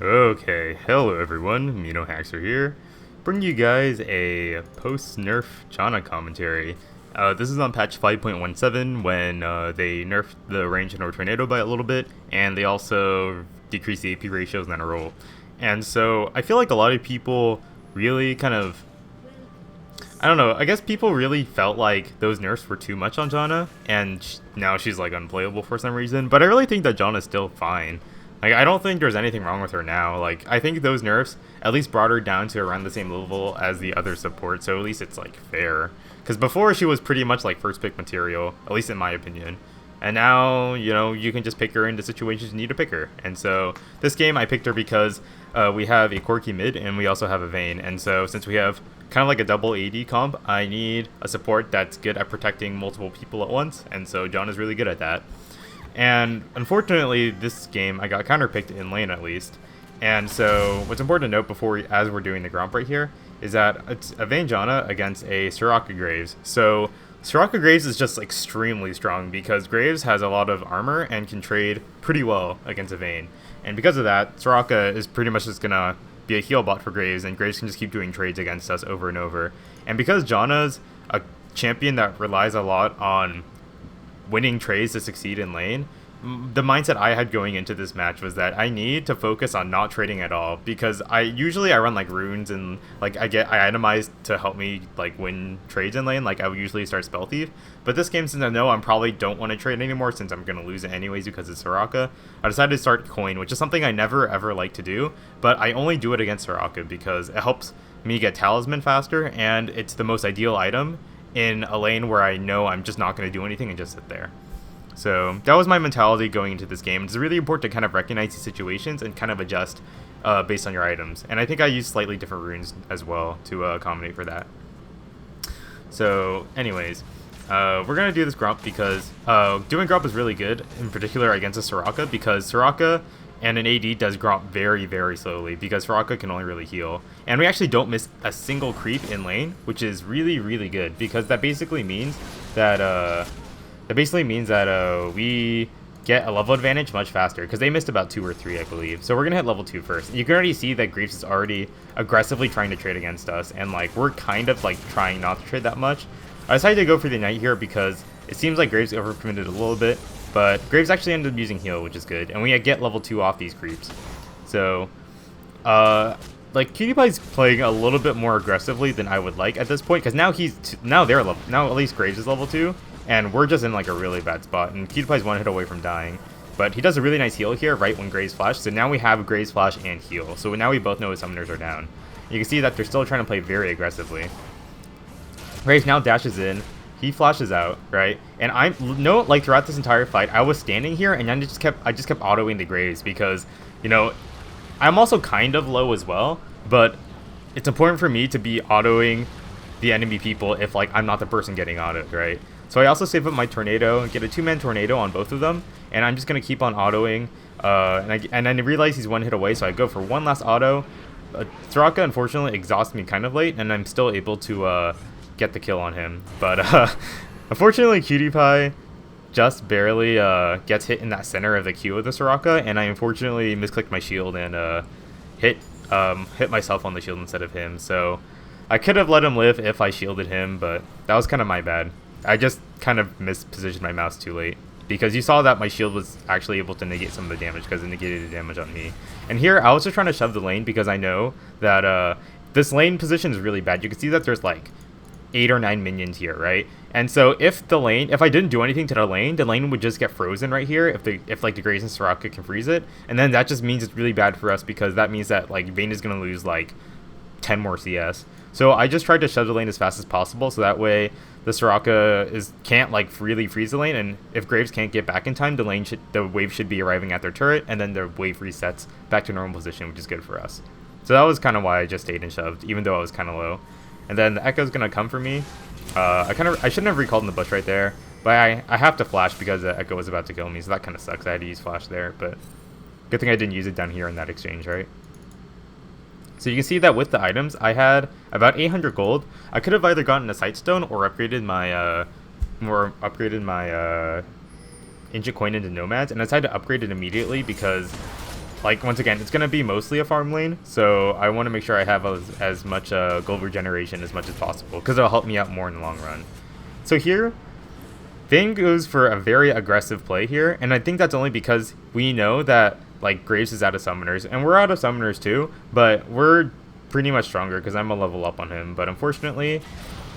Okay, hello everyone, MeNoHaxor here, bringing you guys a post-nerf Janna commentary. This is on patch 5.17 when they nerfed the range and tornado by a little bit, and they also decreased the AP ratios in a roll. And so I feel like a lot of people really I don't know, I guess people really felt like those nerfs were too much on Janna, and now she's like unplayable for some reason, but I really think that Janna's still fine. Like, I don't think there's anything wrong with her now. Like, I think those nerfs at least brought her down to around the same level as the other support, so at least it's, like, fair. Because before, she was pretty much, like, first pick material, at least in my opinion. And now, you know, you can just pick her into situations you need to pick her. And so, this game, I picked her because we have a quirky mid, and we also have a Vayne. And so, since we have kind of like a double AD comp, I need a support that's good at protecting multiple people at once. And so, John is really good at that. And unfortunately, this game I got counterpicked in lane at least. And so what's important to note as we're doing the Gromp right here is that it's a Vayne Janna against a Soraka Graves. So Soraka Graves is just extremely strong because Graves has a lot of armor and can trade pretty well against a Vayne. And because of that, Soraka is pretty much just gonna be a heal bot for Graves, and Graves can just keep doing trades against us over and over. And because Janna's a champion that relies a lot on winning trades to succeed in lane, the mindset I had going into this match was that I need to focus on not trading at all, because I run like runes and like I itemize to help me like win trades in lane. Like I would usually start Spell Thief, but this game, since I know I probably don't want to trade anymore since I'm gonna lose it anyways because it's Soraka, I decided to start coin, which is something I never ever like to do, but I only do it against Soraka because it helps me get talisman faster, and it's the most ideal item in a lane where I know I'm just not going to do anything and just sit there. So that was my mentality going into this game. It's really important to kind of recognize these situations and kind of adjust based on your items. And I think I used slightly different runes as well to accommodate for that. So anyways, we're going to do this Gromp because doing Gromp is really good, in particular against a Soraka, because Soraka and an AD does Gromp very, very slowly because Soraka can only really heal. And we actually don't miss a single creep in lane, which is really, really good, because that basically means that we get a level advantage much faster, because they missed about 2 or 3, I believe. So we're gonna hit level 2 first. You can already see that Greaves is already aggressively trying to trade against us, and like we're kind of like trying not to trade that much. I decided to go for the Knight here because it seems like Graves overcommitted a little bit, but Graves actually ended up using heal, which is good, and we get level 2 off these creeps. So, like Imaqtpie's playing a little bit more aggressively than I would like at this point, because now at least Graves is level 2, and we're just in like a really bad spot, and Imaqtpie's 1 hit away from dying. But he does a really nice heal here right when Graves flash, so now we have Graves flash and heal, so now we both know his summoners are down. You can see that they're still trying to play very aggressively. Graves now dashes in, he flashes out, right? And like throughout this entire fight, I was standing here and I just kept autoing the Graves because, you know, I'm also kind of low as well, but it's important for me to be autoing the enemy people if like I'm not the person getting autoed, right? So I also save up my tornado and get a 2-man tornado on both of them, and I'm just gonna keep on autoing. And I realize he's 1 hit away, so I go for one last auto. Soraka unfortunately exhausts me kind of late, and I'm still able to get the kill on him. But unfortunately, Imaqtpie just barely gets hit in that center of the Q of the Soraka, and I unfortunately misclicked my shield and hit myself on the shield instead of him. So I could have let him live if I shielded him, but that was kind of my bad. I just kind of mispositioned my mouse too late, because you saw that my shield was actually able to negate some of the damage because it negated the damage on me. And here I was just trying to shove the lane because I know that this lane position is really bad. You can see that there's like 8 or 9 minions here, right? And so if I didn't do anything to the lane would just get frozen right here if like the Graves and Soraka can freeze it, and then that just means it's really bad for us, because that means that like Vayne is gonna lose like 10 more CS. So I just tried to shove the lane as fast as possible, so that way the Soraka can't like really freeze the lane, and if Graves can't get back in time, the wave should be arriving at their turret, and then the wave resets back to normal position, which is good for us. So that was kind of why I just stayed and shoved, even though I was kind of low. And then the Echo's gonna come for me. I shouldn't have recalled in the bush right there, but I have to flash because the Echo was about to kill me, so that kind of sucks. I had to use flash there, but good thing I didn't use it down here in that exchange, right? So you can see that with the items, I had about 800 gold. I could have either gotten a Sightstone or upgraded my Ancient Coin into Nomads, and I decided to upgrade it immediately because like, once again, it's going to be mostly a farm lane, so I want to make sure I have as much gold regeneration as much as possible, because it'll help me out more in the long run. So here, Vayne goes for a very aggressive play here, and I think that's only because we know that, like, Graves is out of summoners, and we're out of summoners too, but we're pretty much stronger because I'm a level up on him. But unfortunately,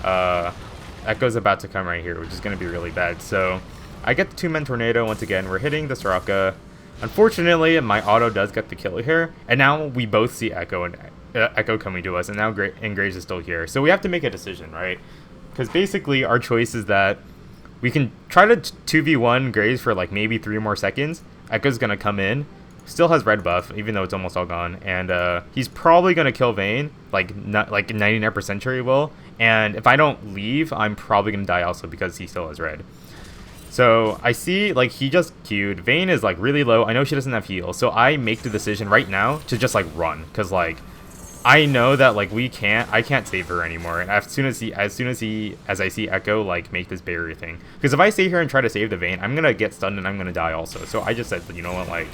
Echo's about to come right here, which is going to be really bad. So I get the 2-man tornado once again. We're hitting the Soraka. Unfortunately, my auto does get the kill here, and now we both see Echo and Echo coming to us, and now Graves is still here. So we have to make a decision, right? Because basically our choice is that we can try to 2v1 Graves for like maybe 3 more seconds. Echo's going to come in. Still has red buff, even though it's almost all gone. And he's probably going to kill Vayne, like 99% sure he will. And if I don't leave, I'm probably going to die also because he still has red. So I see, like, he just queued. Vayne is, like, really low. I know she doesn't have heal. So I make the decision right now to just, like, run. Because, like, I know that, like, I can't save her anymore. And as soon as I see Echo, like, make this barrier thing. Because if I stay here and try to save the Vayne, I'm going to get stunned and I'm going to die also. So I just said, you know what, like,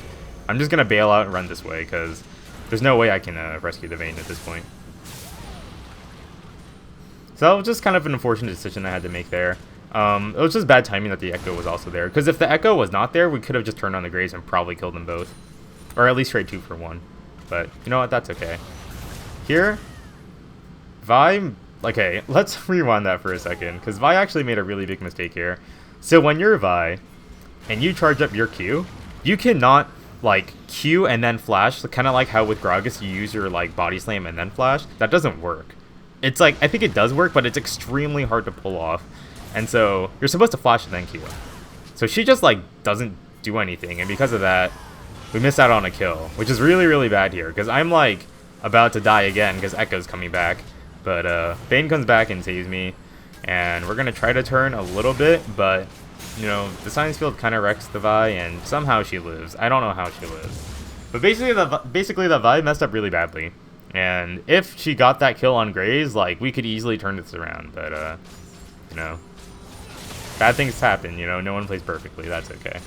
I'm just going to bail out and run this way, because there's no way I can rescue the Vayne at this point. So that was just kind of an unfortunate decision I had to make there. It was just bad timing that the Echo was also there, because if the Echo was not there, we could have just turned on the Graves and probably killed them both. Or at least trade 2 for 1. But you know what, that's okay. Here, Vi, okay, let's rewind that for a second, because Vi actually made a really big mistake here. So when you're Vi, and you charge up your Q, you cannot, like, Q and then flash, kind of like how with Gragas you use your, like, body slam and then flash. That doesn't work. It's like, I think it does work, but it's extremely hard to pull off. And so you're supposed to flash and then Q. So she just, like, doesn't do anything, and because of that, we miss out on a kill, which is really, really bad here, because I'm, like, about to die again because Echo's coming back. But Vayne comes back and saves me, and we're going to try to turn a little bit, but you know, the science field kind of wrecks the Vi, and somehow she lives. I don't know how she lives. But basically the Vi messed up really badly. And if she got that kill on Graves, like, we could easily turn this around. But, you know, bad things happen, you know. No one plays perfectly. That's okay.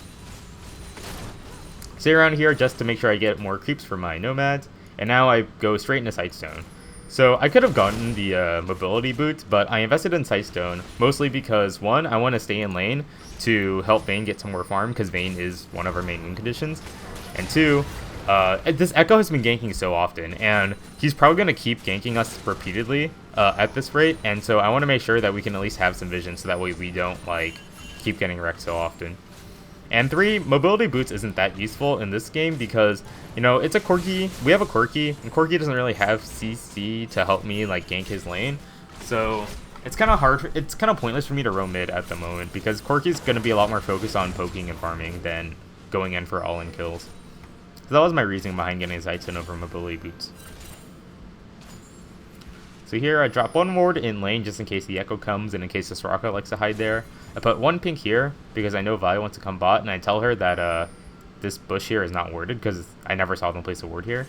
Stay around here just to make sure I get more creeps for my nomads. And now I go straight into Sightstone. So I could have gotten the mobility boots, but I invested in Sightstone mostly because, one, I want to stay in lane to help Vayne get some more farm, because Vayne is one of our main win conditions. And two, this Echo has been ganking so often, and he's probably going to keep ganking us repeatedly at this rate, and so I want to make sure that we can at least have some vision so that way we don't, like, keep getting wrecked so often. And three, mobility boots isn't that useful in this game because, you know, it's a Corki. We have a Corki, and Corki doesn't really have CC to help me, like, gank his lane. So it's kind of hard. It's kind of pointless for me to roam mid at the moment because Corki's going to be a lot more focused on poking and farming than going in for all-in kills. So that was my reasoning behind getting Sightstone over mobility boots. So here I drop one ward in lane just in case the Echo comes and in case the Soraka likes to hide there. I put one pink here because I know Vi wants to come bot, and I tell her that this bush here is not warded because I never saw them place a ward here.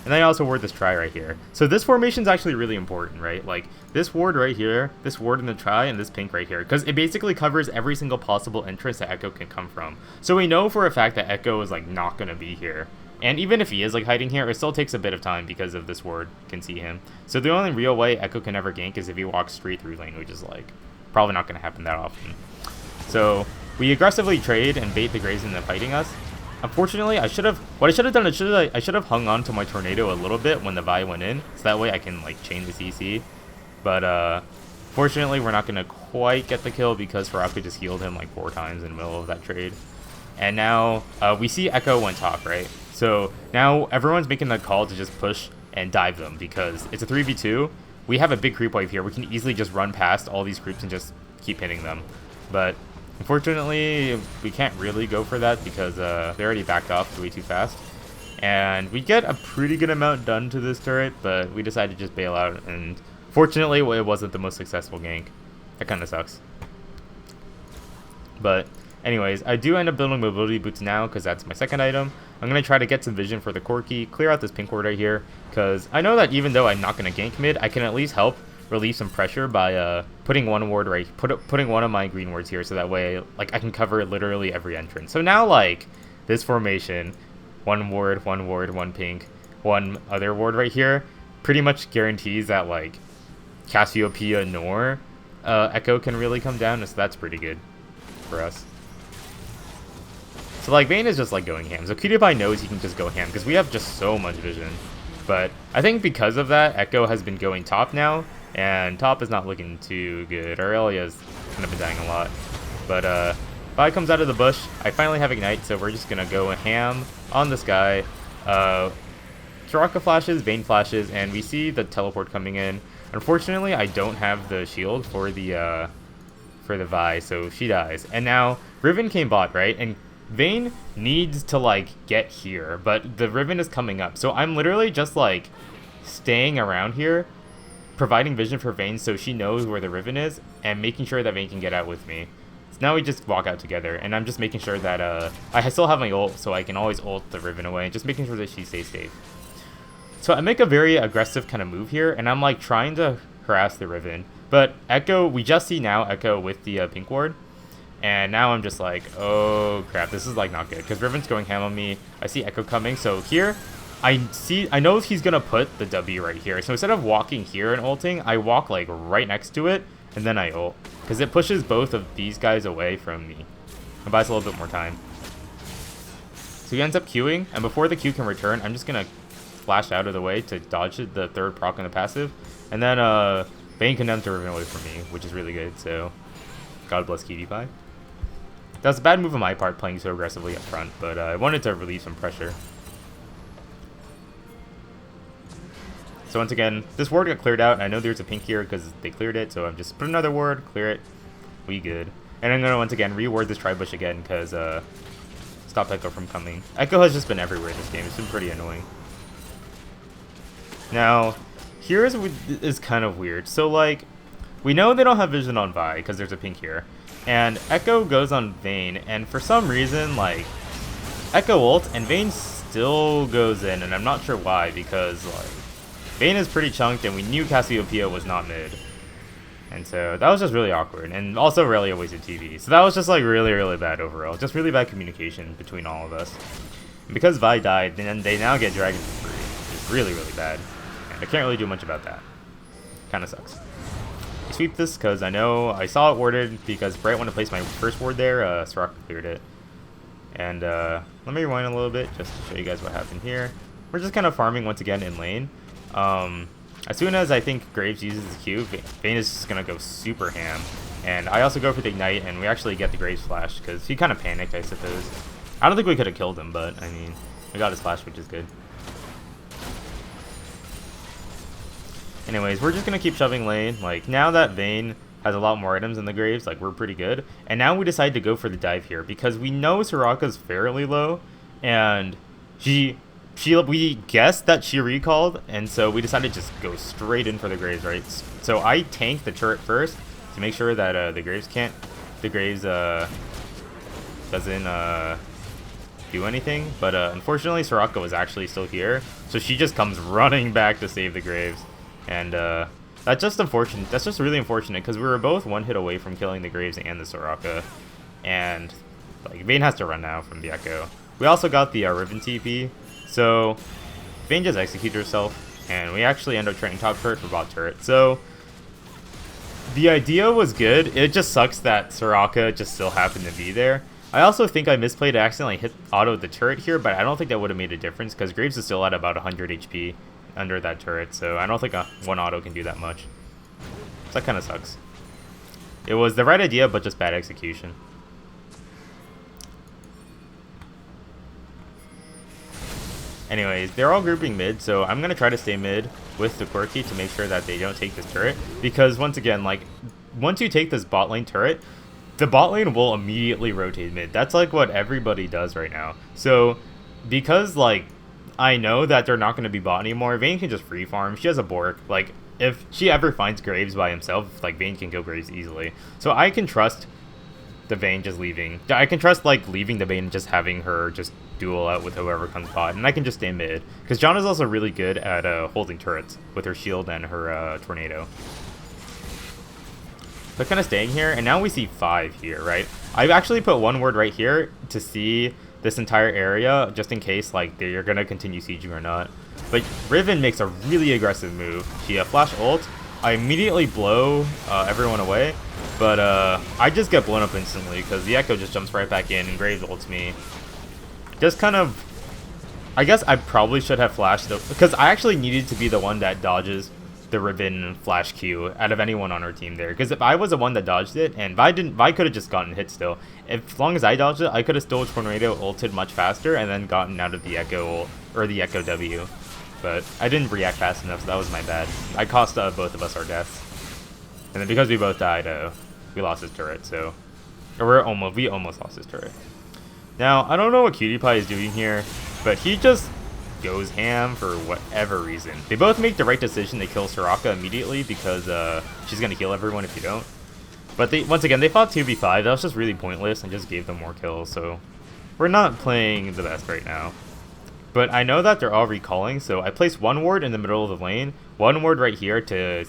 And then I also ward this try right here. So this formation is actually really important, right? Like this ward right here, this ward in the try, and this pink right here, because it basically covers every single possible entrance that Echo can come from. So we know for a fact that Echo is like not going to be here. And even if he is like hiding here, it still takes a bit of time because of this ward can see him. So the only real way Echo can ever gank is if he walks straight through lane, which is like probably not going to happen that often. So we aggressively trade and bait the Graves into fighting us. Unfortunately, what I should have done is I should have hung on to my tornado a little bit when the Vi went in, so that way I can like chain the CC. But fortunately, we're not going to quite get the kill because Soraka just healed him like 4 times in the middle of that trade. And now we see Echo went top, right? So now everyone's making the call to just push and dive them because it's a 3v2. We have a big creep wave here. We can easily just run past all these creeps and just keep hitting them. But unfortunately, we can't really go for that because they already backed off way too fast. And we get a pretty good amount done to this turret, but we decided to just bail out. And fortunately, it wasn't the most successful gank. That kind of sucks. But anyways, I do end up building mobility boots now because that's my second item. I'm going to try to get some vision for the Corki, clear out this pink ward right here, because I know that even though I'm not going to gank mid, I can at least help relieve some pressure by putting one ward right, putting one of my green wards here, so that way like I can cover literally every entrance. So now like this formation, one ward, one pink, one other ward right here, pretty much guarantees that like Cassiopeia nor Echo can really come down, so that's pretty good for us. So like Vayne is just like going ham. So QTPie knows he can just go ham because we have just so much vision. But I think because of that, Echo has been going top now, and top is not looking too good. Aurelia's kind of been dying a lot. But Vi comes out of the bush. I finally have Ignite, so we're just gonna go ham on this guy. Soraka flashes, Vayne flashes, and we see the teleport coming in. Unfortunately, I don't have the shield for the Vi, so she dies. And now Riven came bot, right? And Vayne needs to like get here, but the Riven is coming up. So I'm literally just like staying around here, providing vision for Vayne so she knows where the Riven is, and making sure that Vayne can get out with me. So now we just walk out together, and I'm just making sure that I still have my ult, so I can always ult the Riven away, just making sure that she stays safe. So I make a very aggressive kind of move here, and I'm like trying to harass the Riven. But Echo, we just see now Echo with the pink ward. And now I'm just like, oh crap, this is like not good. Because Riven's going ham on me. I see Echo coming. So here, I know he's going to put the W right here. So instead of walking here and ulting, I walk like right next to it. And then I ult. Because it pushes both of these guys away from me. It buys a little bit more time. So he ends up queuing. And before the Q can return, I'm just going to flash out of the way to dodge the third proc on the passive. And then Vayne condemns the Riven away from me, which is really good. So God bless QTPie. That was a bad move on my part, playing so aggressively up front, but I wanted to relieve some pressure. So once again, this ward got cleared out, and I know there's a pink here because they cleared it, so I'm just put another ward, clear it, we good. And I'm going to once again reward this tri-bush again because stop Echo from coming. Echo has just been everywhere this game, it's been pretty annoying. Now, here is kind of weird. So like, we know they don't have vision on Vi because there's a pink here. And Echo goes on Vayne, and for some reason, like, Echo ult, and Vayne still goes in, and I'm not sure why, because, like, Vayne is pretty chunked, and we knew Cassiopeia was not mid. And so, that was just really awkward, and also really a wasted TV. So that was just, like, really, really bad overall. Just really bad communication between all of us. And because Vi died, then they now get Dragon for free, which is really, really bad. And I can't really do much about that. Kinda sucks. Sweep this because I know I saw it warded because Bright wanted to place my first ward there. Soraka cleared it. And let me rewind a little bit just to show you guys what happened here. We're just kind of farming once again in lane. As soon as I think Graves uses the Q, Vayne is just going to go super ham. And I also go for the Ignite, and we actually get the Graves flash because he kind of panicked, I suppose. I don't think we could have killed him, but I mean, we got his flash, which is good. Anyways, we're just going to keep shoving lane. Like, now that Vayne has a lot more items in the Graves, like, we're pretty good. And now we decide to go for the dive here because we know Soraka's fairly low. And we guessed that she recalled, and so we decided to just go straight in for the Graves, right? So I tanked the turret first to make sure that the Graves doesn't do anything. But unfortunately, Soraka was actually still here. So she just comes running back to save the Graves. And that's just unfortunate. That's just really unfortunate because we were both one hit away from killing the Graves and the Soraka. And like Vayne has to run now from the Echo. We also got the Riven TP. So Vayne just executed herself. And we actually end up trading top turret for bot turret. So the idea was good. It just sucks that Soraka just still happened to be there. I also think I misplayed to accidentally hit auto the turret here, but I don't think that would have made a difference because Graves is still at about 100 HP. Under that turret, so I don't think one auto can do that much. So that kind of sucks. It was the right idea, but just bad execution. Anyways, they're all grouping mid, so I'm going to try to stay mid with the Quirky to make sure that they don't take this turret. Because once again, like, once you take this bot lane turret, the bot lane will immediately rotate mid. That's like what everybody does right now. So, because like, I know that they're not going to be bot anymore, Vayne can just free farm. She has a Bork. Like, if she ever finds Graves by himself, like, Vayne can kill Graves easily. So I can trust the Vayne just leaving. I can trust, like, leaving the Vayne and just having her just duel out with whoever comes bot. And I can just stay mid. Because Janna's also really good at holding turrets with her shield and her tornado. So kind of staying here. And now we see 5 here, right? I've actually put one word right here to see this entire area just in case like they're gonna continue sieging or not. But Riven makes a really aggressive move. She flash ult. I immediately blow everyone away, but I just get blown up instantly because the Echo just jumps right back in and Graves ults me. Just kind of, I guess I probably should have flashed though, because I actually needed to be the one that dodges the Riven flash Q out of anyone on our team there. Because if I was the one that dodged it, and Vi could have just gotten hit still. As long as I dodged it, I could have still Tornado ulted much faster and then gotten out of the Echo ult, or the Echo W. But I didn't react fast enough, so that was my bad. I cost both of us our deaths. And then because we both died, we lost his turret, so... Or we almost lost his turret. Now, I don't know what Cutie Pie is doing here, but he just goes ham for whatever reason. They both make the right decision to kill Soraka immediately because she's going to heal everyone if you don't. But once again, they fought 2v5. That was just really pointless and just gave them more kills, so... We're not playing the best right now. But I know that they're all recalling, so I placed one ward in the middle of the lane, one ward right here to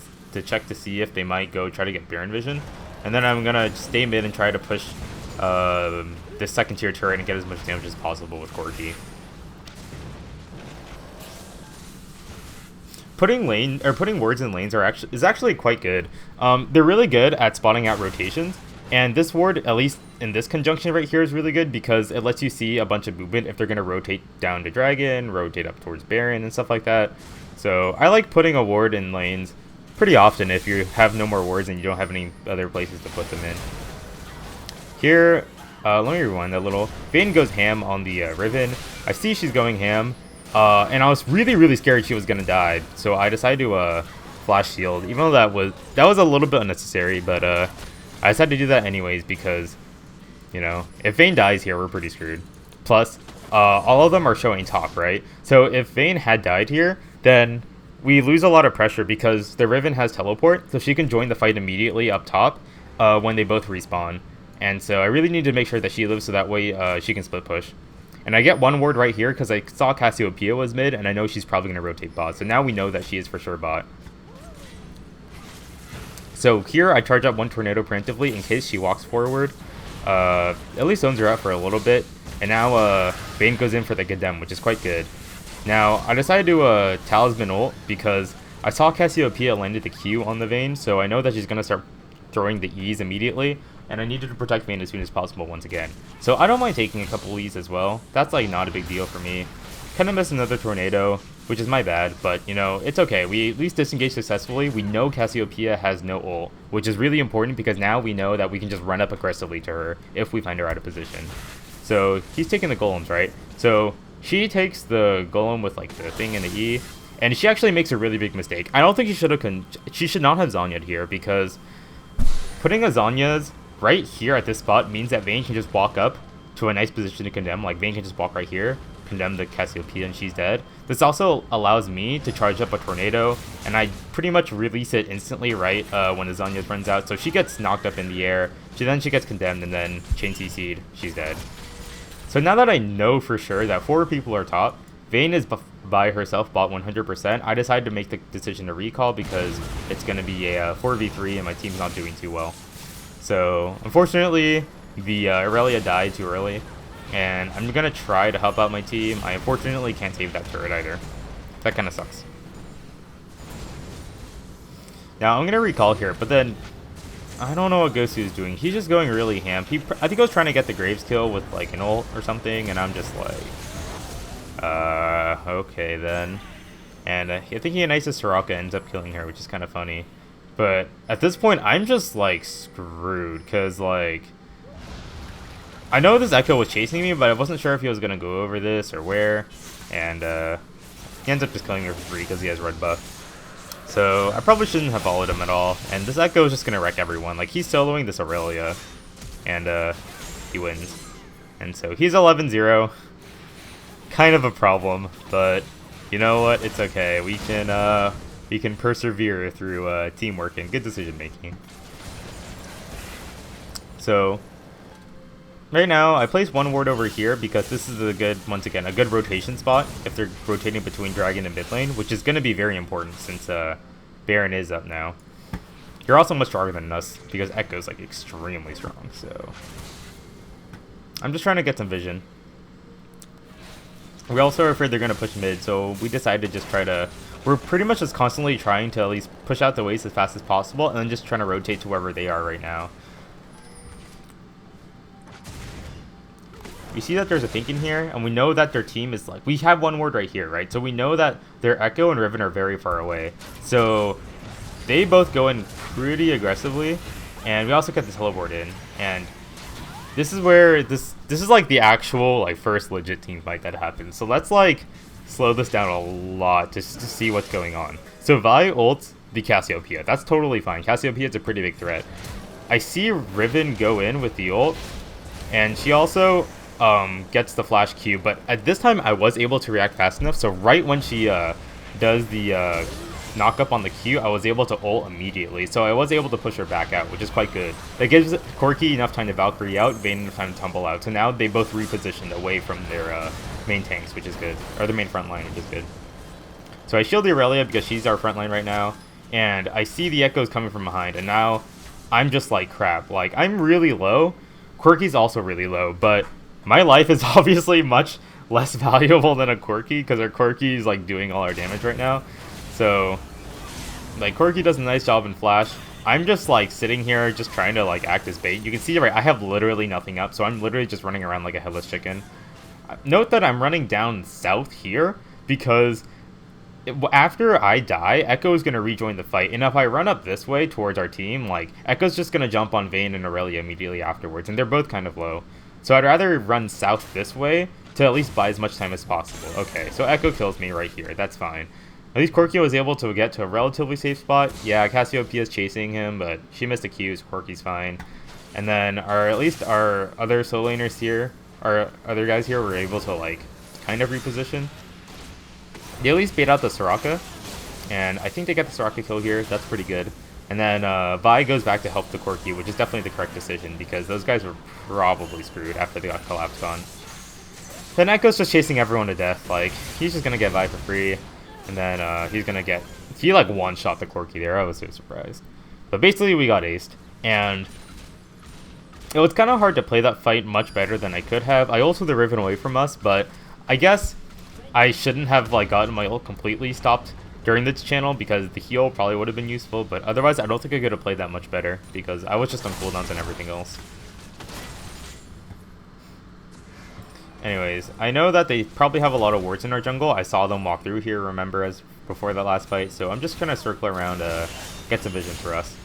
check to see if they might go try to get Baron Vision, and then I'm gonna stay mid and try to push this second tier turret and get as much damage as possible with Corki. Putting wards in lanes is actually quite good. They're really good at spotting out rotations. And this ward, at least in this conjunction right here, is really good because it lets you see a bunch of movement if they're going to rotate down to Dragon, rotate up towards Baron, and stuff like that. So I like putting a ward in lanes pretty often if you have no more wards and you don't have any other places to put them in. Here, let me rewind that a little. Vayne goes ham on the Riven. I see she's going ham, and I was really scared she was going to die. So I decided to flash shield, even though that was a little bit unnecessary, but... I decided to do that anyways because, you know, if Vayne dies here, we're pretty screwed. Plus, all of them are showing top, right? So if Vayne had died here, then we lose a lot of pressure because the Riven has teleport, so she can join the fight immediately up top when they both respawn. And so I really need to make sure that she lives so that way she can split push. And I get one ward right here because I saw Cassiopeia was mid, and I know she's probably going to rotate bot. So now we know that she is for sure bot. So here I charge up one Tornado preemptively in case she walks forward. At least zones her out for a little bit. And now Vayne goes in for the Condemn, which is quite good. Now I decided to Talisman ult because I saw Cassiopeia landed the Q on the Vayne, so I know that she's going to start throwing the E's immediately. And I needed to protect Vayne as soon as possible once again. So I don't mind taking a couple E's as well. That's like not a big deal for me. Kind of missed another Tornado, which is my bad, but, you know, it's okay. We at least disengaged successfully. We know Cassiopeia has no ult, which is really important because now we know that we can just run up aggressively to her if we find her out of position. So he's taking the golems, right? So she takes the golem with, like, the thing and the E, and she actually makes a really big mistake. I don't think she should not have Zhonyaed here because putting a Zhonya's right here at this spot means that Vayne can just walk up to a nice position to condemn. Like, Vayne can just walk right here, condemn the Cassiopeia, and she's dead. This also allows me to charge up a Tornado, and I pretty much release it instantly right when the Zhonya's runs out. So she gets knocked up in the air, she gets condemned, and then chain CC'd, she's dead. So now that I know for sure that 4 people are top, Vayne is by herself bot 100%, I decided to make the decision to recall because it's going to be a 4v3 and my team's not doing too well. So unfortunately, the Aurelia died too early. And I'm going to try to help out my team. I unfortunately can't save that turret either. That kind of sucks. Now, I'm going to recall here, but then I don't know what Gosu is doing. He's just going really ham. I think I was trying to get the Graves kill with like an ult or something, and I'm just like, okay then. And I think he anises Soraka, ends up killing her, which is kind of funny. But at this point, I'm just like screwed, because like... I know this Echo was chasing me, but I wasn't sure if he was going to go over this or where. And he ends up just killing me for free because he has red buff. So I probably shouldn't have followed him at all. And this Echo is just going to wreck everyone. Like, he's soloing this Aurelia. And he wins. And so he's 11-0. Kind of a problem. But you know what? It's okay. We can persevere through teamwork and good decision making. So... right now, I place one ward over here because this is a good, once again, a good rotation spot if they're rotating between Dragon and mid lane, which is going to be very important since Baron is up now. You're also much stronger than us because Echo's like extremely strong, so... I'm just trying to get some vision. We also are afraid they're going to push mid, so we decided to just try to... We're pretty much just constantly trying to at least push out the waves as fast as possible, and then just trying to rotate to wherever they are right now. We see that there's a Think in here, and we know that their team is like... We have one ward right here, right? So we know that their Echo and Riven are very far away. So they both go in pretty aggressively, and we also get the teleport in. And this is where this is like the actual like first legit team fight that happens. So let's like slow this down a lot just to see what's going on. So Vi ults the Cassiopeia. That's totally fine. Cassiopeia is a pretty big threat. I see Riven go in with the ult, and she also gets the flash Q, but at this time I was able to react fast enough, so right when she does the knock up on the Q, I was able to ult immediately, so I was able to push her back out, which is quite good. That gives Corki enough time to Valkyrie out, Vayne enough time to tumble out, so now they both repositioned away from their main tanks, which is good, or their main front line, which is good. So I shield the Aurelia because she's our front line right now, and I see the Echoes coming from behind, and now I'm just like crap. Like, I'm really low, Quirky's also really low, but my life is obviously much less valuable than a Corki because our Corki is like doing all our damage right now. So like Corki does a nice job in Flash. I'm just like sitting here just trying to like act as bait. You can see right, I have literally nothing up, so I'm literally just running around like a headless chicken. Note that I'm running down south here because after I die, Echo is going to rejoin the fight, and if I run up this way towards our team, like Echo's just going to jump on Vayne and Aurelia immediately afterwards, and they're both kind of low. So I'd rather run south this way to at least buy as much time as possible. Okay, so Echo kills me right here. That's fine. At least Corki was able to get to a relatively safe spot. Yeah, Cassiopeia is chasing him, but she missed a Q, so Corki's fine. And then at least our other solo laners here, our other guys here, were able to like kind of reposition. They at least bait out the Soraka, and I think they get the Soraka kill here. That's pretty good. And then Vi goes back to help the Corki, which is definitely the correct decision because those guys were probably screwed after they got collapsed on. Then Echo's just chasing everyone to death. Like, he's just going to get Vi for free. And then he's going to get... He like one-shot the Corki there. I was so surprised. But basically we got aced. And it was kind of hard to play that fight much better than I could have. I ulted the Riven away from us, but I guess I shouldn't have like gotten my ult completely stopped during this channel because the heal probably would have been useful, but otherwise I don't think I could have played that much better because I was just on cooldowns and everything else. Anyways, I know that they probably have a lot of wards in our jungle. I saw them walk through here, remember, as before that last fight, so I'm just gonna circle around, get some vision for us.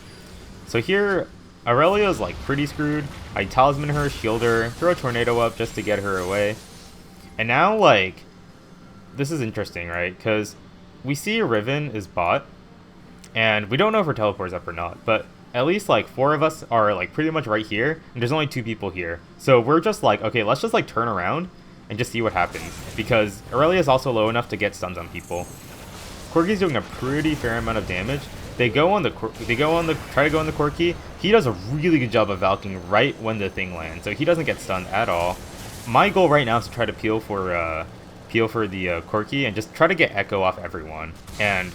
So here, Aurelia is like pretty screwed. I talisman her, shield her, throw a tornado up just to get her away. And now, like, this is interesting, right? Because we see Riven is bot, and we don't know if her teleport is up or not, but at least like 4 of us are like pretty much right here, and there's only 2 people here. So we're just like, okay, let's just like turn around and just see what happens, because Aurelia is also low enough to get stuns on people. Corki's doing a pretty fair amount of damage. They try to go on the Corki. He does a really good job of valking right when the thing lands, so he doesn't get stunned at all. My goal right now is to try to peel for the Corki and just try to get Echo off everyone. And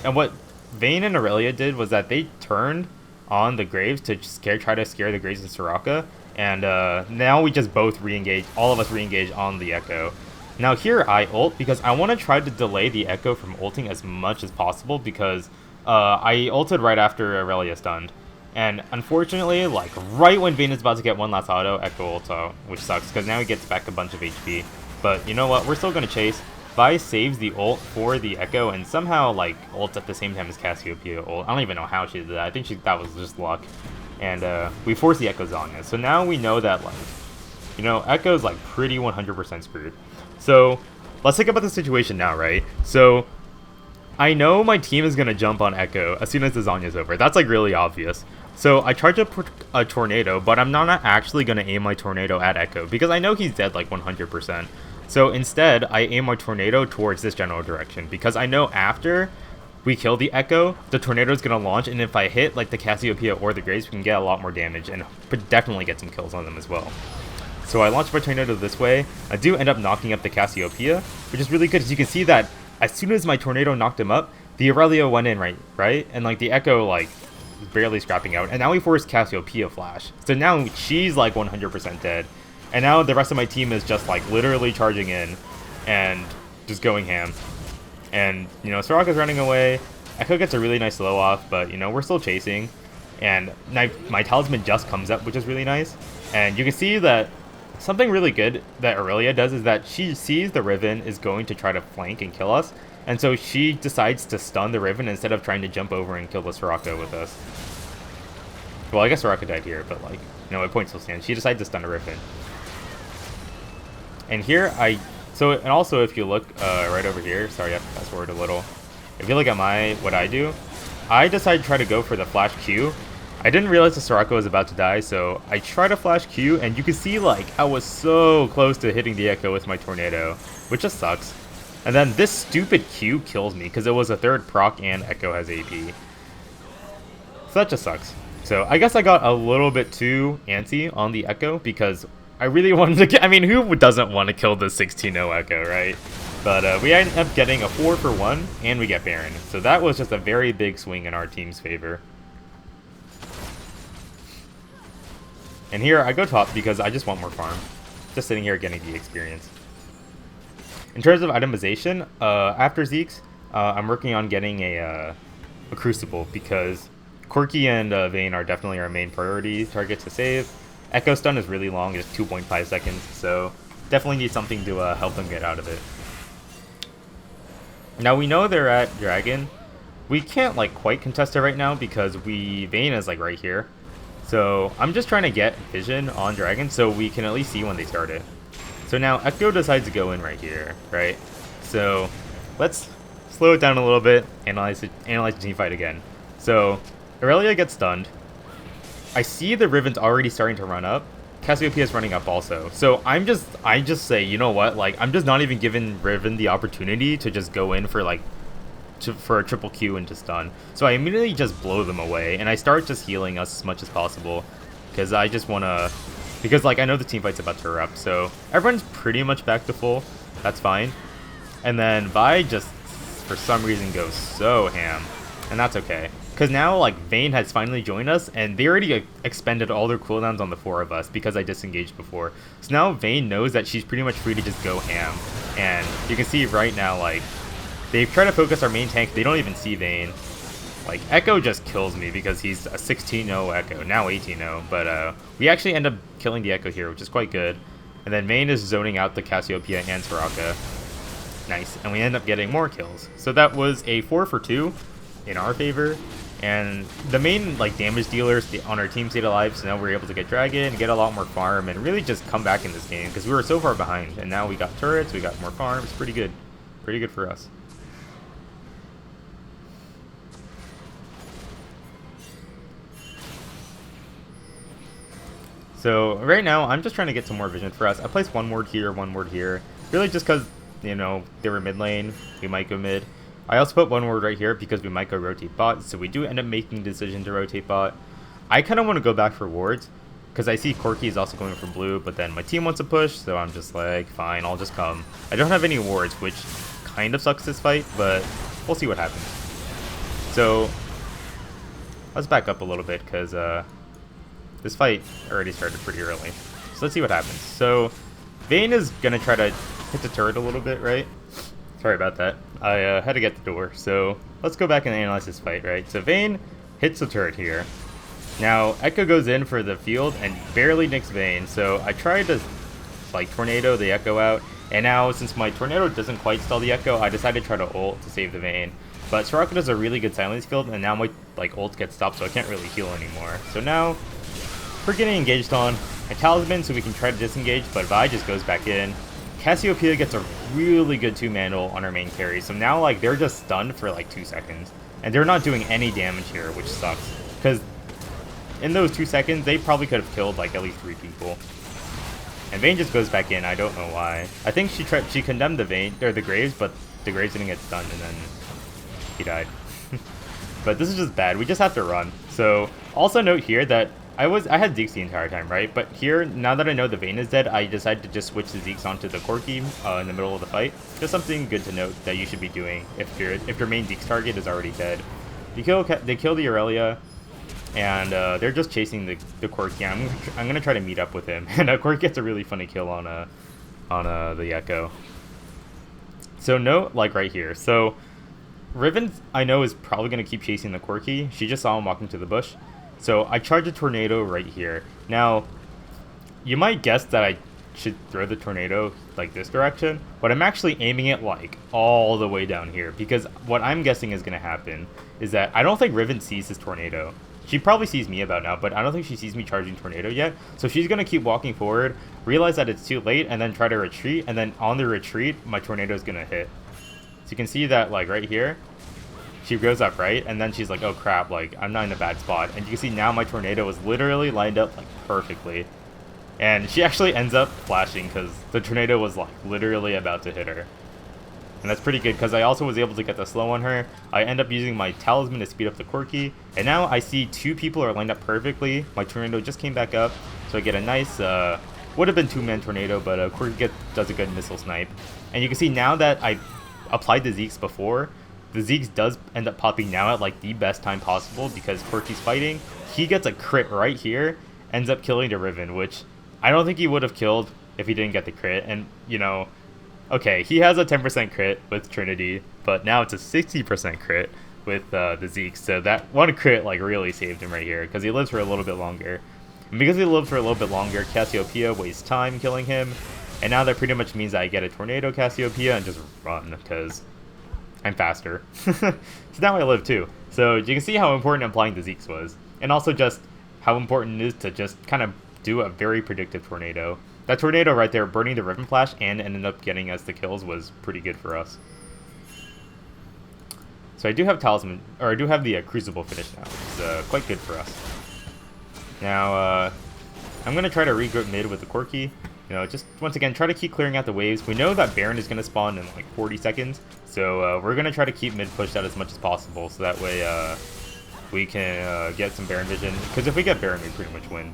what Vayne and Aurelia did was that they turned on the Graves to try to scare the Graves and Soraka, and now we just both re-engage, all of us re-engage on the Echo. Now here I ult because I want to try to delay the Echo from ulting as much as possible because I ulted right after Aurelia stunned. And unfortunately, like right when Vayne is about to get one last auto, Echo ults out, which sucks because now he gets back a bunch of HP. But you know what? We're still going to chase. Vi saves the ult for the Echo and somehow like ults at the same time as Cassiopeia ult. I don't even know how she did that. I think that was just luck. And we force the Echoes on us. So now we know that like, you know, Echo's like pretty 100% screwed. So let's think about the situation now, right? So I know my team is going to jump on Echo as soon as the Zonya's over. That's like really obvious. So I charge up a tornado, but I'm not actually going to aim my tornado at Echo because I know he's dead like 100%. So instead, I aim my tornado towards this general direction because I know after we kill the Echo, the tornado is going to launch, and if I hit like the Cassiopeia or the Graves, we can get a lot more damage and definitely get some kills on them as well. So I launch my tornado this way. I do end up knocking up the Cassiopeia, which is really good because you can see that as soon as my tornado knocked him up, the Aurelia went in, right? And like the Echo like barely scrapping out, and now we force Cassiopeia flash. So now she's like 100% dead. And now the rest of my team is just like literally charging in. and just going ham. And, you know, Soraka's running away. Echo gets a really nice slow off, but, you know, we're still chasing. And my talisman just comes up, which is really nice. And you can see that something really good that Aurelia does is that she sees the Riven is going to try to flank and kill us. And so she decides to stun the Riven instead of trying to jump over and kill the Soraka with us. Well, I guess Soraka died here, but, like, you know, my point still stands. She decides to stun the Riven. And here, and also if you look right over here, sorry, I have to fast forward a little. If you look at what I do, I decide to try to go for the flash Q. I didn't realize the Soraka was about to die, so I try to flash Q, and you can see, like, I was so close to hitting the Echo with my tornado, which just sucks. And then this stupid Q kills me, because it was a third proc and Echo has AP. So that just sucks. So I guess I got a little bit too antsy on the Echo, because I really wanted to get, I mean, who doesn't want to kill the 16-0 Echo, right? But we end up getting a 4-for-1, and we get Baron. So that was just a very big swing in our team's favor. And here, I go top because I just want more farm. Just sitting here getting the experience. In terms of itemization, after Zeke's, I'm working on getting a Crucible because Quirky and Vayne are definitely our main priority targets to save. Echo Stun is really long, it's 2.5 seconds, so definitely need something to help them get out of it. Now we know they're at Dragon. We can't like quite contest it right now because Vayne is like right here. So I'm just trying to get vision on Dragon so we can at least see when they start it. So now Echo decides to go in right here, right? So let's slow it down a little bit, analyze the team fight again. So Aurelia gets stunned. I see the Riven's already starting to run up. Cassiopeia is running up also. So I just say, you know what? Like I'm just not even giving Riven the opportunity to just go in for like for a triple Q and to stun. So I immediately just blow them away, and I start just healing us as much as possible because I just want to, because like I know the team fight's about to erupt, so everyone's pretty much back to full. That's fine. And then Vi just for some reason goes so ham, and that's okay because now like Vayne has finally joined us, and they already expended all their cooldowns on the 4 of us because I disengaged before. So now Vayne knows that she's pretty much free to just go ham, and you can see right now like they try to focus our main tank. They don't even see Vayne. Like, Echo just kills me because he's a 16-0 Echo. Now 18-0. But we actually end up killing the Echo here, which is quite good. And then Vayne is zoning out the Cassiopeia and Soraka. Nice. And we end up getting more kills. So that was a 4-for-2 in our favor. And the main like damage dealers on our team stayed alive. So now we're able to get Dragon, get a lot more farm, and really just come back in this game. Because we were so far behind. And now we got turrets, we got more farm. It's pretty good. Pretty good for us. So right now, I'm just trying to get some more vision for us. I placed one ward here, really just because, you know, they were mid lane, we might go mid. I also put one ward right here because we might go rotate bot, so we do end up making the decision to rotate bot. I kind of want to go back for wards, because I see Corky is also going for blue, but then my team wants to push, so I'm just like, fine, I'll just come. I don't have any wards, which kind of sucks this fight, but we'll see what happens. So, let's back up a little bit, because, this fight already started pretty early. So let's see what happens. So Vayne is going to try to hit the turret a little bit, right? Sorry about that. I had to get the door. So let's go back and analyze this fight, right? So Vayne hits the turret here. Now Echo goes in for the field and barely nicks Vayne. So I tried to like tornado the Echo out. And now since my tornado doesn't quite stall the Echo, I decided to try to ult to save the Vayne. But Soraka does a really good silence field, and now my like ult gets stopped, so I can't really heal anymore. So now we're getting engaged on a talisman so we can try to disengage, but Vi just goes back in. Cassiopeia gets a really good 2-man ult on our main carry, so now like they're just stunned for like 2 seconds. And they're not doing any damage here, which sucks. Because in those 2 seconds, they probably could have killed like at least 3 people. And Vayne just goes back in, I don't know why. I think she condemned the Graves, but the Graves didn't get stunned and then he died. But this is just bad, we just have to run. So also note here that I had Zeke's the entire time, right? But here, now that I know the Vayne is dead, I decided to just switch the Zeke's onto the Corky in the middle of the fight. Just something good to note that you should be doing if your main Zeke's target is already dead. They kill the Aurelia, and they're just chasing the Corky. I'm gonna try to meet up with him, and Corky gets a really funny kill on the Echo. So note, like right here. So Riven, I know, is probably going to keep chasing the Quirky. She just saw him walking to the bush. So I charge a tornado right here. Now, you might guess that I should throw the tornado like this direction, but I'm actually aiming it like all the way down here, because what I'm guessing is going to happen is that I don't think Riven sees this tornado. She probably sees me about now, but I don't think she sees me charging tornado yet. So she's going to keep walking forward, realize that it's too late, and then try to retreat. And then on the retreat, my tornado is going to hit. So you can see that, like, right here, she goes up, right? And then she's like, oh crap, like, I'm not in a bad spot. And you can see now my tornado is literally lined up, like, perfectly. And she actually ends up flashing because the tornado was, like, literally about to hit her. And that's pretty good because I also was able to get the slow on her. I end up using my talisman to speed up the Quirky. And now I see two people are lined up perfectly. My tornado just came back up. So I get a nice, would have been two-man tornado, but Quirky does a good missile snipe. And you can see now that I applied the Zeeks before, the Zeeks does end up popping now at like the best time possible because Quirky's fighting. He gets a crit right here, ends up killing the Riven, which I don't think he would have killed if he didn't get the crit. And, you know, okay, he has a 10% crit with Trinity, but now it's a 60% crit with the Zeeks. So that one crit like really saved him right here because he lives for a little bit longer. And because he lives for a little bit longer, Cassiopeia wastes time killing him. And now that pretty much means that I get a tornado Cassiopeia and just run because I'm faster. So now I live too. So you can see how important applying the Zeeks was. And also just how important it is to just kind of do a very predictive tornado. That tornado right there, burning the Riven Flash and ended up getting us the kills, was pretty good for us. So I do have Talisman, or I do have the Crucible finish now, which is quite good for us. Now, I'm going to try to regroup mid with the Quirky. You know, just once again, try to keep clearing out the waves. We know that Baron is going to spawn in like 40 seconds, so we're going to try to keep mid pushed out as much as possible, so that way we can get some Baron vision. Because if we get Baron, we pretty much win.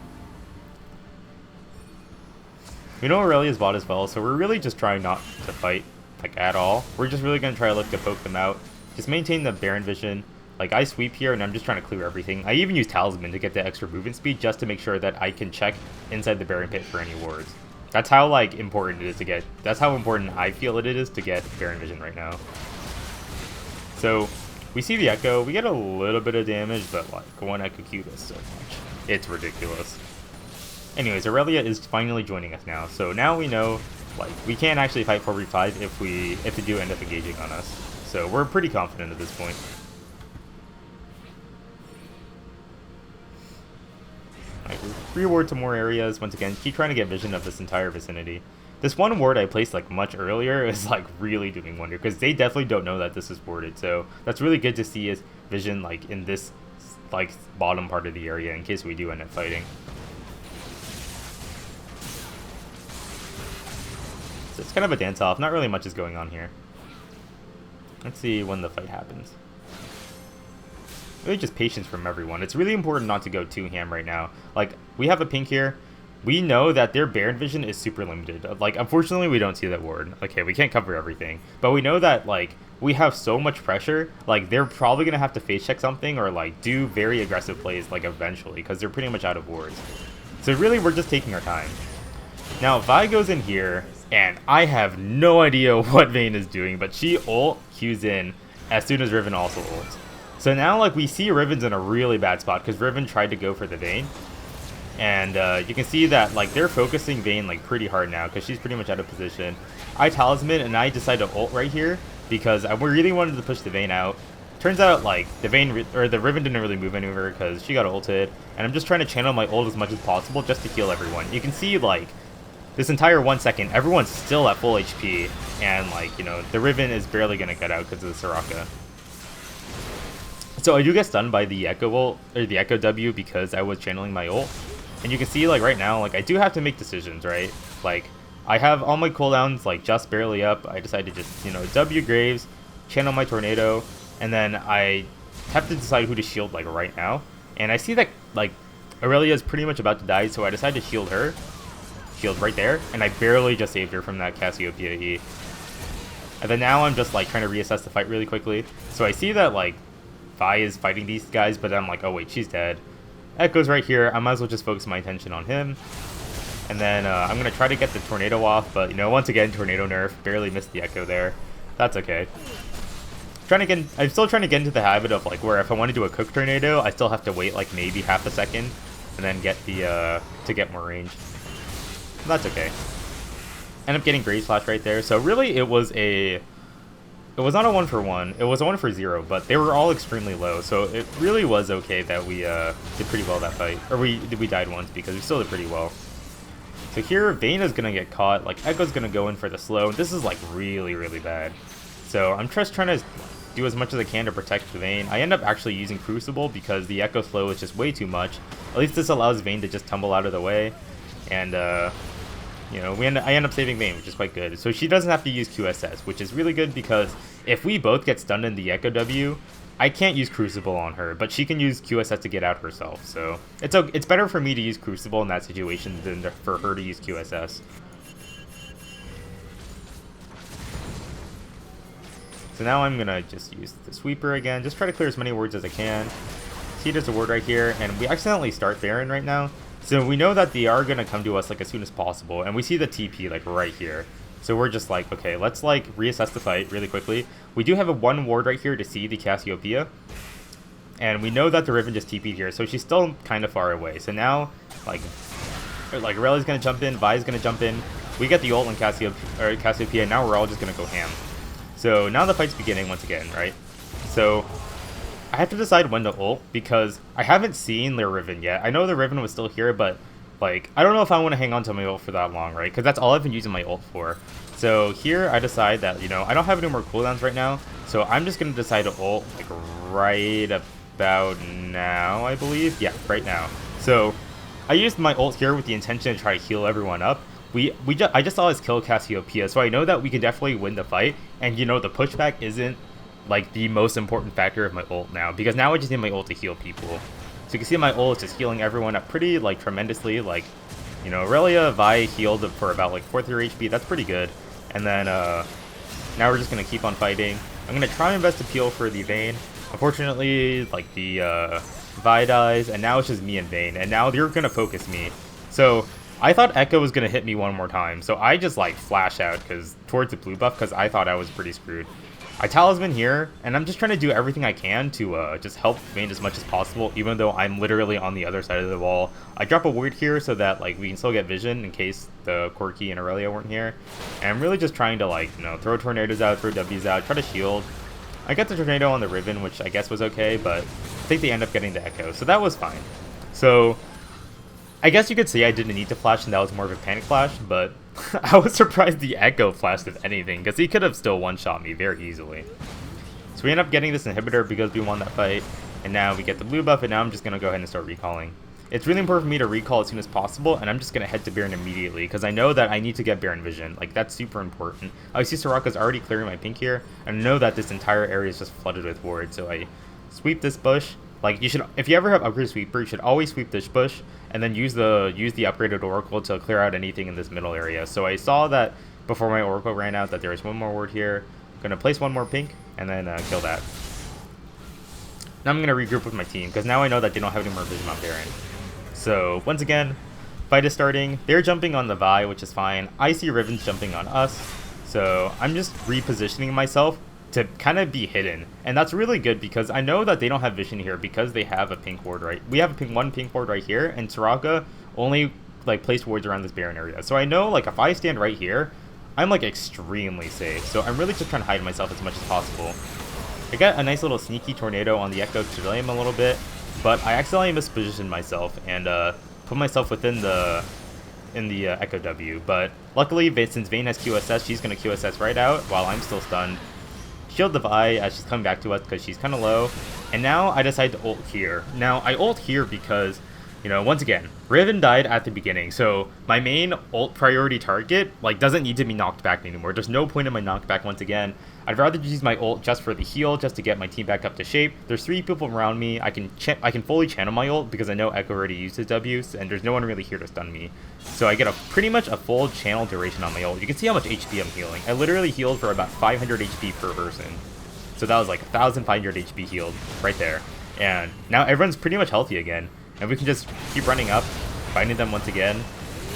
We know Aurelia's bot as well, so we're really just trying not to fight like at all. We're just really going to try to look to poke them out. Just maintain the Baron vision. Like, I sweep here and I'm just trying to clear everything. I even use Talisman to get the extra movement speed just to make sure that I can check inside the Baron pit for any wards. That's how, like, important it is to get, that's how important I feel it is to get Baron vision right now. So, we see the Echo. We get a little bit of damage, but like, one Echo Q does so much. It's ridiculous. Anyways, Aurelia is finally joining us now. So now we know, like, we can actually fight 4v5 if they do end up engaging on us. So we're pretty confident at this point. Alright, reward to more areas. Once again, keep trying to get vision of this entire vicinity. This one ward I placed like much earlier is like really doing wonder because they definitely don't know that this is warded. So that's really good to see is vision like in this like bottom part of the area in case we do end up fighting. So it's kind of a dance off. Not really much is going on here. Let's see when the fight happens. Really just patience from everyone. It's really important not to go too ham right now. Like, we have a pink here. We know that their Baron vision is super limited. Like, unfortunately, we don't see that ward. Okay, we can't cover everything. But we know that, like, we have so much pressure. Like, they're probably going to have to face check something or, like, do very aggressive plays, like, eventually. Because they're pretty much out of wards. So really, we're just taking our time. Now, Vi goes in here, and I have no idea what Vayne is doing. But she ult Qs in as soon as Riven also ults. So now, like, we see Riven's in a really bad spot because Riven tried to go for the Vayne. And you can see that, like, they're focusing Vayne, like, pretty hard now because she's pretty much out of position. I Talisman, and I decide to ult right here because I really wanted to push the Vayne out. Turns out, like, the Riven didn't really move anywhere because she got ulted. And I'm just trying to channel my ult as much as possible just to heal everyone. You can see, like, this entire 1 second, everyone's still at full HP. And, like, you know, the Riven is barely going to get out because of the Soraka. So I do get stunned by the Echo ult, or the Echo W, because I was channeling my ult. And you can see, like, right now, like, I do have to make decisions, right? Like, I have all my cooldowns, like, just barely up. I decide to just, you know, W Graves, channel my Tornado, and then I have to decide who to shield, like, right now. And I see that, like, Aurelia is pretty much about to die, so I decide to shield her. Shield right there, and I barely just saved her from that Cassiopeia E. And then now I'm just, like, trying to reassess the fight really quickly. So I see that, like, Vi is fighting these guys, but I'm like, oh wait, she's dead. Echo's right here. I might as well just focus my attention on him. And then I'm going to try to get the Tornado off, but, you know, once again, Tornado nerf. Barely missed the Echo there. That's okay. I'm still trying to get into the habit of like where if I want to do a cook tornado, I still have to wait like maybe half a second and then get the to get more range. That's okay. End up getting Graze Flash right there. So really it was not a 1-for-1. It was a 1-for-0, but they were all extremely low. So it really was okay that we did pretty well that fight. Or we died once because we still did pretty well. So here Vayne is gonna get caught. Like Echo's gonna go in for the slow. This is like really, really bad. So I'm just trying to do as much as I can to protect the Vayne. I end up actually using Crucible because the Echo slow is just way too much. At least this allows Vayne to just tumble out of the way. And you know, I end up saving Vayne, which is quite good. So she doesn't have to use QSS, which is really good because if we both get stunned in the Echo W, I can't use Crucible on her, but she can use QSS to get out herself. So it's better for me to use Crucible in that situation than for her to use QSS. So now I'm gonna just use the sweeper again, just try to clear as many wards as I can. See, there's a ward right here, and we accidentally start Baron right now. So we know that they are gonna come to us like as soon as possible, and we see the TP like right here. So we're just like, okay, let's like reassess the fight really quickly. We do have a 1 ward right here to see the Cassiopeia, and we know that the Riven just TP'd here, so she's still kind of far away. So now, like Aurelia's gonna jump in, Vi's gonna jump in. We get the ult on Cassiopeia, and now we're all just gonna go ham. So now the fight's beginning once again, right? So I have to decide when to ult because I haven't seen their Riven yet. I know the Riven was still here, but like I don't know if I want to hang on to my ult for that long, right? Because that's all I've been using my ult for. So here I decide that, you know, I don't have any more cooldowns right now, so I'm just gonna decide to ult like right about now, I believe. Yeah, right now. So I used my ult here with the intention to try to heal everyone up. I just saw us kill Cassiopeia, so I know that we can definitely win the fight. And you know, the pushback isn't like the most important factor of my ult now, because now I just need my ult to heal people. So you can see my ult is just healing everyone up pretty like tremendously. Like, you know, Aurelia, Vi healed for about like 4th tier HP. That's pretty good. And then now we're just gonna keep on fighting. I'm gonna try my best to peel for the Vayne. Unfortunately, like the Vi dies, and now it's just me and Vayne. And now they're gonna focus me. So I thought Echo was gonna hit me one more time, so I just like flash out towards the blue buff because I thought I was pretty screwed. I Talisman here, and I'm just trying to do everything I can to just help Vayne as much as possible, even though I'm literally on the other side of the wall. I drop a ward here so that like we can still get vision in case the Corki and Aurelia weren't here. And I'm really just trying to like, you know, throw tornadoes out, throw W's out, try to shield. I got the tornado on the Riven, which I guess was okay, but I think they end up getting the Echo, so that was fine. So I guess you could say I didn't need to flash and that was more of a panic flash, but I was surprised the Echo flashed if anything, because he could have still one-shot me very easily. So we end up getting this inhibitor because we won that fight, and now we get the blue buff, and now I'm just going to go ahead and start recalling. It's really important for me to recall as soon as possible, and I'm just going to head to Baron immediately, because I know that I need to get Baron vision. Like, that's super important. I see Soraka's already clearing my pink here, and I know that this entire area is just flooded with wards, so I sweep this bush. Like, you should, if you ever have upgraded sweeper, you should always sweep this bush and then use the upgraded oracle to clear out anything in this middle area. So I saw that before my oracle ran out that there was one more ward here. I'm gonna place one more pink and then kill that. Now I'm gonna regroup with my team because now I know that they don't have any more vision on Baron. So once again, fight is starting. They're jumping on the Vi, which is fine. I see Riven's jumping on us, so I'm just repositioning myself to kind of be hidden, and that's really good because I know that they don't have vision here because they have a pink ward right. We have one pink ward right here, and Soraka only like placed wards around this Baron area. So I know like if I stand right here, I'm like extremely safe. So I'm really just trying to hide myself as much as possible. I got a nice little sneaky tornado on the Echo to delay him a little bit, but I accidentally mispositioned myself and put myself within the Echo W. But luckily, since Vayne has QSS, she's gonna QSS right out while I'm still stunned. Shield the Vi as she's coming back to us because she's kind of low. And now I decide to ult here. Now I ult here because, you know, once again, Riven died at the beginning. So my main ult priority target like doesn't need to be knocked back anymore. There's no point in my knockback once again. I'd rather use my ult just for the heal, just to get my team back up to shape. There's 3 people around me. I can fully channel my ult because I know Echo already used his W's, and there's no one really here to stun me. So I get pretty much a full channel duration on my ult. You can see how much HP I'm healing. I literally healed for about 500 HP per person. So that was like 1,500 HP healed right there. And now everyone's pretty much healthy again. And we can just keep running up, finding them once again.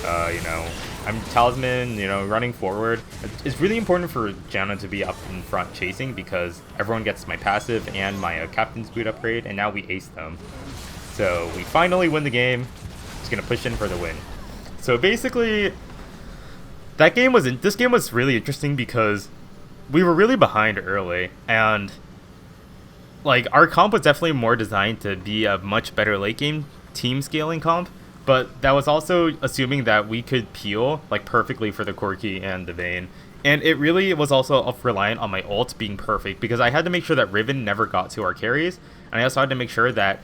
You know, I'm talisman, you know, running forward. It's really important for Janna to be up in front chasing because everyone gets my passive and my captain's boot upgrade, and now we ace them. So we finally win the game. Just gonna push in for the win. So basically, this game was really interesting because we were really behind early, and like our comp was definitely more designed to be a much better late game team scaling comp. But that was also assuming that we could peel like perfectly for the Corki and the Vayne. And it really was also reliant on my ult being perfect because I had to make sure that Riven never got to our carries. And I also had to make sure that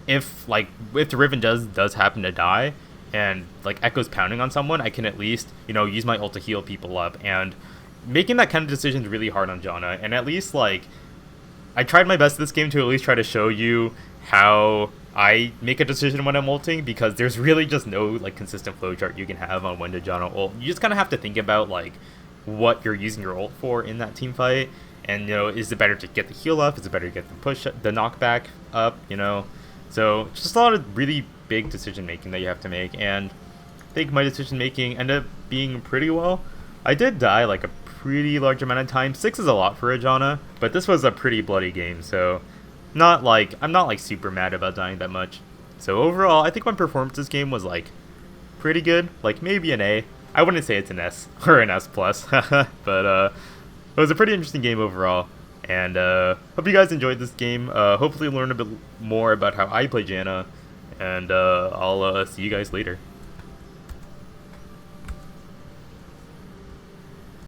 if the Riven does happen to die and like Echo's pounding on someone, I can at least, you know, use my ult to heal people up. And making that kind of decision is really hard on Janna. And at least like I tried my best this game to at least try to show you how I make a decision when I'm ulting, because there's really just no like consistent flowchart you can have on when to Janna ult. You just kind of have to think about like what you're using your ult for in that team fight, and you know, is it better to get the heal up, is it better to get the knockback up, you know? So just a lot of really big decision making that you have to make, and I think my decision making ended up being pretty well. I did die like a pretty large amount of time. 6 is a lot for a Janna, but this was a pretty bloody game, so I'm not like super mad about dying that much. So overall, I think my performance this game was like pretty good, like maybe an A. I wouldn't say it's an S or an S plus, but it was a pretty interesting game overall. And hope you guys enjoyed this game. Hopefully learn a bit more about how I play Janna, and I'll see you guys later.